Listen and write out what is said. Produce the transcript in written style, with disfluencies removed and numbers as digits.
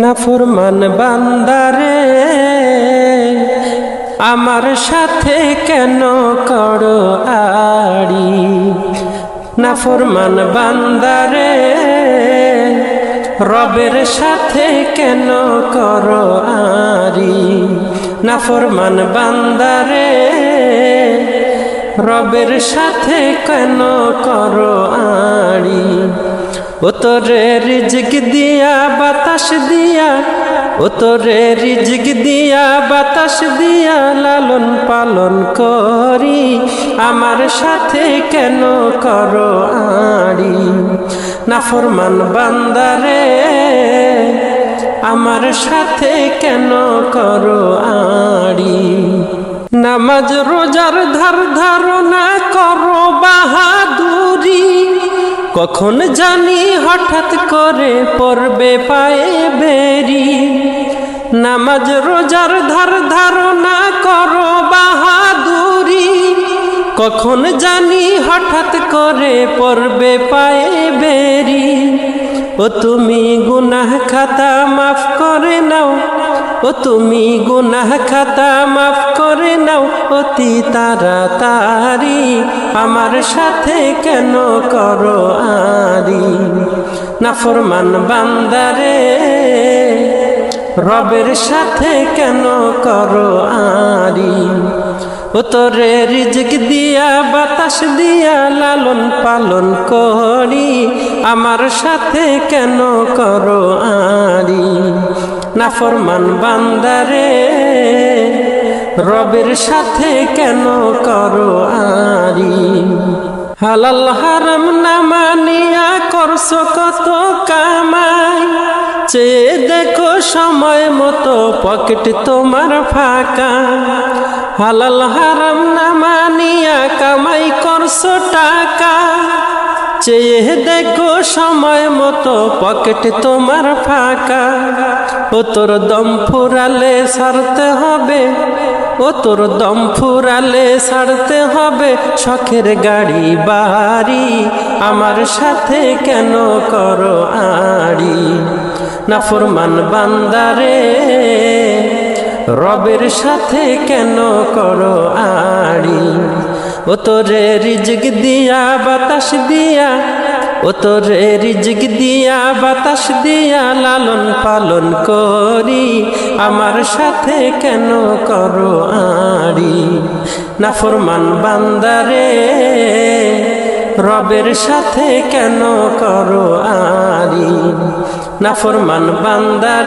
নাফরমান বান্দারে আমার সাথে কেন করো আড়ি। নাফরমান বান্দারে রবের সাথে কেন করো আড়ি। নাফরমান বান্দারে রবের সাথে কেন করো আড়ি। ও তোরে রিজিক দিয়া বাতাস দিয়া, ও তোরে রিজিক দিয়া বাতাস দিয়া লালন পালন করি, আমার সাথে কেন করো আড়ি। নাফরমান বান্দারে আমার সাথে কেন করো আড়ি। নামাজ রোজার ধার ধারণা করো বাহাদুরি, কখন জানি হঠাৎ করে পড়বে পায়ে বেরি। নামাজ রোজার ধার ধারণা করো বাহাদুরি, কখন জানি হঠাৎ করে পড়বে পায়ে বেরি। ও তুমি গুনাহ খাতা মাফ করে নাও, ও তুমি গুনাহ খাতা মাফ করে নাও অতি তাড়াতাড়ি, আমার সাথে কেন করো আড়ি। নাফরমান বান্দারে রবের সাথে কেন করো আড়ি। ও তোরে রিজিক দিয়া বাতাস দিয়া লালন পালন করি, আমার সাথে কেন করো আড়ি। নাফরমান বান্দারে রবের সাথে কেন করো আড়ি। হালাল হারাম না মানিয়া করছো কত কামাই, চেয়ে দেখো সময় মতো পকেট তোমার ফাঁকা। হালাল হারাম না মানিয়া কামাই করছো টাকা, চেয়ে দেখো সময় মতো পকেট তোমার ফাঁকা। ও তোর দম ফুরালে ছাড়তে হবে, ও তোর দম ফুরালে ছাড়তে হবে শখের গাড়ি বাড়ি, আমার সাথে কেন করো আড়ি। নাফরমান বান্দারে রবের সাথে কেন করো আড়ি। ও তোরে রিজিক দিয়া বাতাস দিয়া, ও তোরে রিজিক দিয়া বাতাস দিয়া লালন পালন করি, আমার সাথে কেন করো আড়ি। নাফরমান বান্দারে রবের সাথে কেন করো আড়ি। নাফরমান বান্দা